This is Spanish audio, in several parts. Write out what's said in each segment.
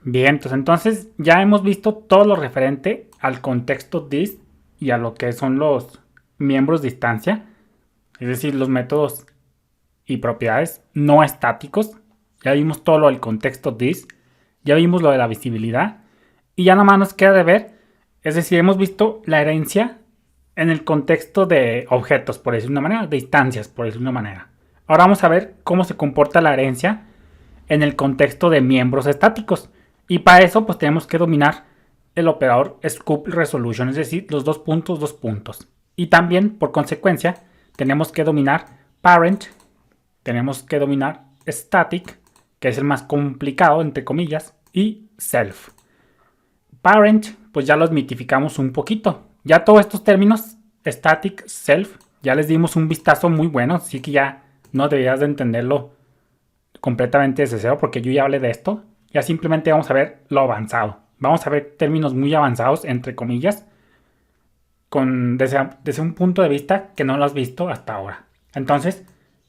Bien, pues entonces ya hemos visto todo lo referente al contexto this y a lo que son los miembros de instancia, es decir, los métodos y propiedades no estáticos. Ya vimos todo lo del contexto this, ya vimos lo de la visibilidad y ya nada más nos queda de ver, es decir, hemos visto la herencia en el contexto de objetos, por decirlo de una manera, de instancias, por decirlo de una manera. Ahora vamos a ver cómo se comporta la herencia en el contexto de miembros estáticos. Y para eso pues tenemos que dominar el operador scope resolution, es decir, los dos puntos, dos puntos. Y también, por consecuencia, tenemos que dominar parent, tenemos que dominar static, que es el más complicado, entre comillas, y self. Parent, pues ya los mitificamos un poquito. Ya todos estos términos, static, self, ya les dimos un vistazo muy bueno, así que ya no deberías de entenderlo completamente desde cero porque yo ya hablé de esto. Ya simplemente vamos a ver lo avanzado. Vamos a ver términos muy avanzados, entre comillas, desde un punto de vista que no lo has visto hasta ahora. Entonces,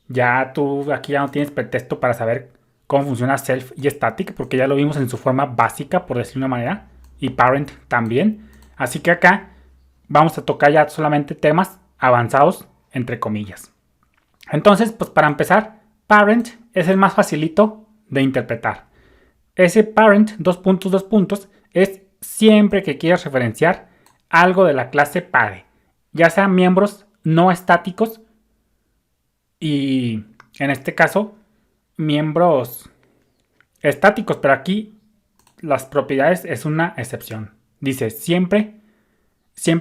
ya tú aquí ya no tienes pretexto para saber cómo funciona self y static, porque ya lo vimos en su forma básica, por decirlo de una manera, y parent también. Así que acá vamos a tocar ya solamente temas avanzados, entre comillas. Entonces, pues para empezar, parent es el más facilito de interpretar. Ese parent, dos puntos, es siempre que quieras referenciar algo de la clase padre, ya sean miembros no estáticos y en este caso miembros estáticos, pero aquí las propiedades es una excepción. Dice siempre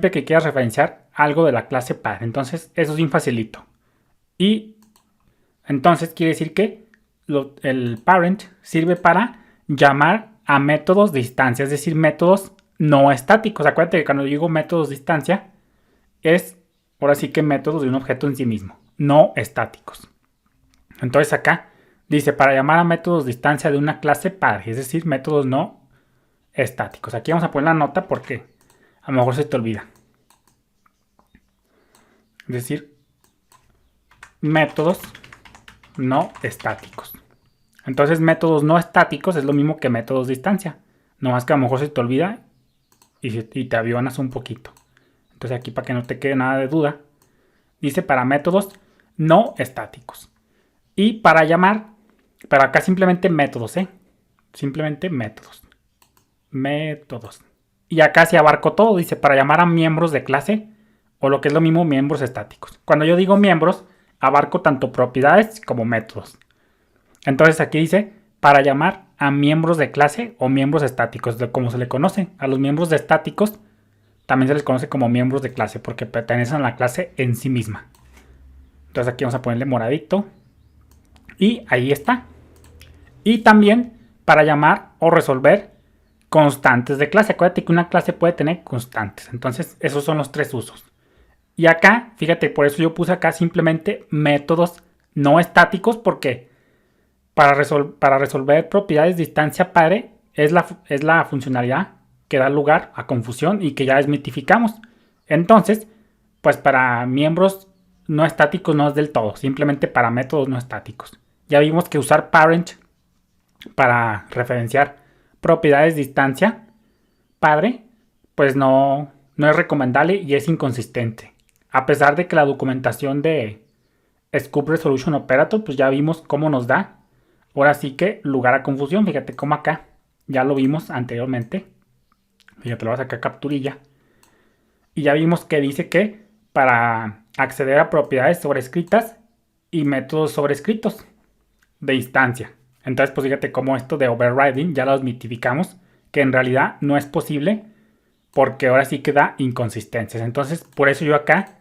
que quieras referenciar algo de la clase padre, entonces eso es bien facilito. Y entonces quiere decir que el parent sirve para llamar a métodos de instancia, es decir, métodos no estáticos. Acuérdate que cuando digo métodos de instancia, es ahora sí que métodos de un objeto en sí mismo, no estáticos. Entonces acá dice para llamar a métodos de instancia de una clase padre, es decir, métodos no estáticos. Aquí vamos a poner la nota porque a lo mejor se te olvida. Es decir, métodos no estáticos. Entonces métodos no estáticos es lo mismo que métodos de instancia. No más que a lo mejor se te olvida y te avionas un poquito. Entonces aquí para que no te quede nada de duda, dice para métodos no estáticos. Y para llamar, para acá simplemente métodos, simplemente métodos. Métodos. Y acá se abarcó todo, dice para llamar a miembros de clase o lo que es lo mismo miembros estáticos. Cuando yo digo miembros, abarco tanto propiedades como métodos. Entonces aquí dice para llamar a miembros de clase o miembros estáticos, como se le conoce. A los miembros de estáticos también se les conoce como miembros de clase porque pertenecen a la clase en sí misma. Entonces aquí vamos a ponerle moradito. Y ahí está. Y también para llamar o resolver constantes de clase. Acuérdate que una clase puede tener constantes. Entonces esos son los tres usos. Y acá, fíjate, por eso yo puse acá simplemente métodos no estáticos porque para resolver propiedades de instancia padre es la funcionalidad que da lugar a confusión y que ya desmitificamos. Entonces, pues para miembros no estáticos no es del todo, simplemente para métodos no estáticos. Ya vimos que usar parent para referenciar propiedades de instancia padre, pues no es recomendable y es inconsistente. A pesar de que la documentación de Scope Resolution Operator, pues ya vimos cómo nos da ahora sí que lugar a confusión. Fíjate cómo acá ya lo vimos anteriormente. Fíjate, lo voy a sacar capturilla. Y ya vimos que dice que para acceder a propiedades sobrescritas y métodos sobrescritos de instancia. Entonces, pues fíjate cómo esto de overriding ya lo mitificamos, que en realidad no es posible porque ahora sí que da inconsistencias. Entonces, por eso yo acá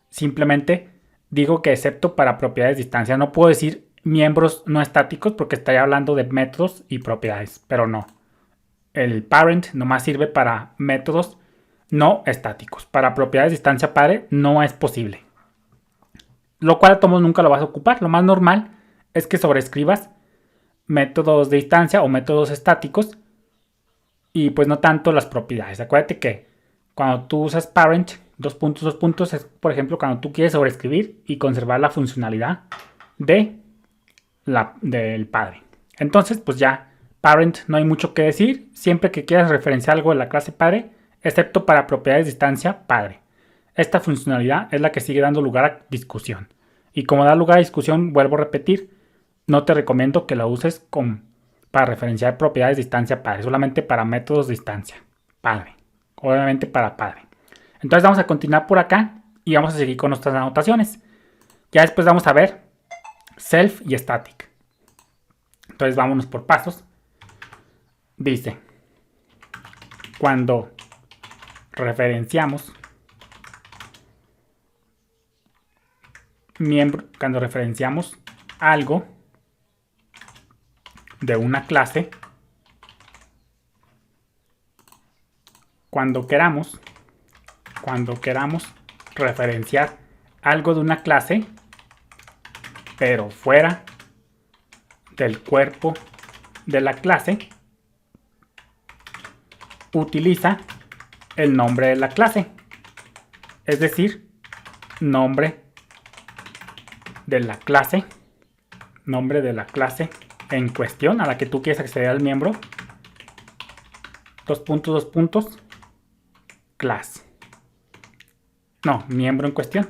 simplemente digo que excepto para propiedades de instancia. No puedo decir miembros no estáticos porque estaría hablando de métodos y propiedades, pero no. El parent nomás sirve para métodos no estáticos. Para propiedades de instancia padre no es posible. Lo cual a todos nunca lo vas a ocupar. Lo más normal es que sobrescribas métodos de instancia o métodos estáticos y pues no tanto las propiedades. Acuérdate que cuando tú usas parent, dos puntos, es por ejemplo cuando tú quieres sobreescribir y conservar la funcionalidad del padre. Entonces, pues ya Parent no hay mucho que decir, siempre que quieras referenciar algo de la clase padre, excepto para propiedades de instancia padre. Esta funcionalidad es la que sigue dando lugar a discusión. Y como da lugar a discusión, vuelvo a repetir, no te recomiendo que la uses para referenciar propiedades de instancia padre, solamente para métodos de instancia padre. Obviamente para padre. Entonces vamos a continuar por acá y vamos a seguir con nuestras anotaciones. Ya después vamos a ver self y static. Entonces vámonos por pasos. Dice, cuando referenciamos algo de una clase, cuando queramos referenciar algo de una clase, pero fuera del cuerpo de la clase, utiliza el nombre de la clase, es decir, nombre de la clase en cuestión a la que tú quieres acceder al miembro, class. No, miembro en cuestión.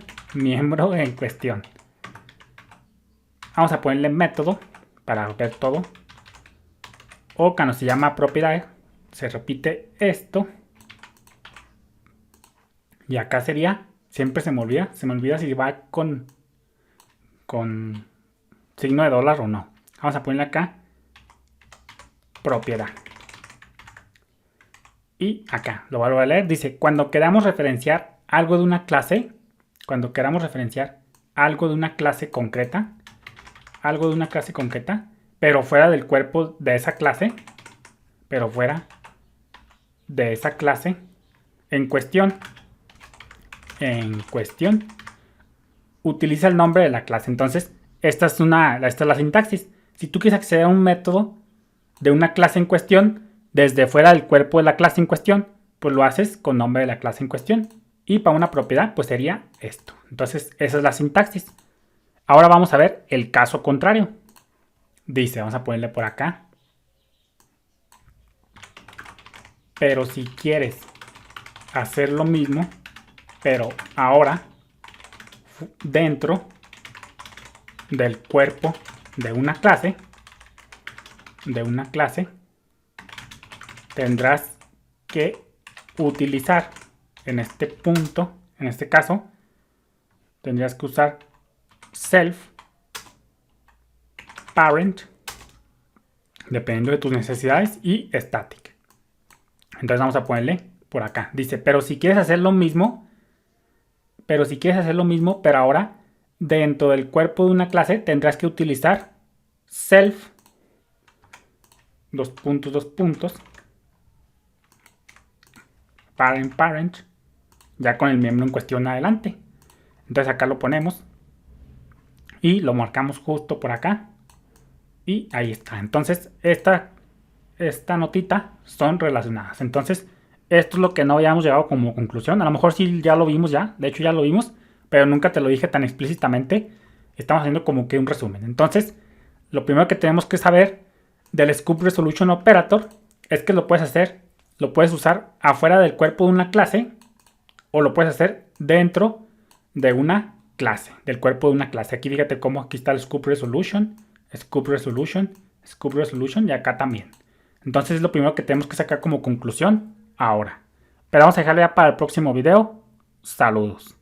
Vamos a ponerle método para ver todo. O cuando se llama propiedad, se repite esto. Y acá sería, siempre se me olvida si va con signo de dólar o no. Vamos a ponerle acá propiedad. Y acá, lo vuelvo a leer, dice, cuando queramos referenciar algo de una clase, concreta, pero fuera del cuerpo de esa clase, en cuestión, utiliza el nombre de la clase. Entonces, esta es la sintaxis. Si tú quieres acceder a un método de una clase en cuestión, desde fuera del cuerpo de la clase en cuestión, pues lo haces con nombre de la clase en cuestión. Y para una propiedad, pues sería esto. Entonces, esa es la sintaxis. Ahora vamos a ver el caso contrario. Dice, vamos a ponerle por acá. Pero si quieres hacer lo mismo, pero ahora dentro del cuerpo de una clase, tendrás que utilizar en este punto, en este caso, tendrías que usar self parent, dependiendo de tus necesidades, y static. Entonces vamos a ponerle por acá. Dice, pero si quieres hacer lo mismo, pero ahora dentro del cuerpo de una clase tendrás que utilizar self parent, ya con el miembro en cuestión adelante. Entonces acá lo ponemos y lo marcamos justo por acá y ahí está. Entonces esta notita son relacionadas. Entonces esto es lo que no habíamos llegado como conclusión. A lo mejor sí ya lo vimos ya, de hecho ya lo vimos, pero nunca te lo dije tan explícitamente. Estamos haciendo como que un resumen. Entonces lo primero que tenemos que saber del Scope Resolution Operator es que lo puedes usar afuera del cuerpo de una clase o lo puedes hacer dentro de una clase, del cuerpo de una clase. Aquí fíjate cómo aquí está el Scope Resolution y acá también. Entonces es lo primero que tenemos que sacar como conclusión ahora. Pero vamos a dejarle ya para el próximo video. Saludos.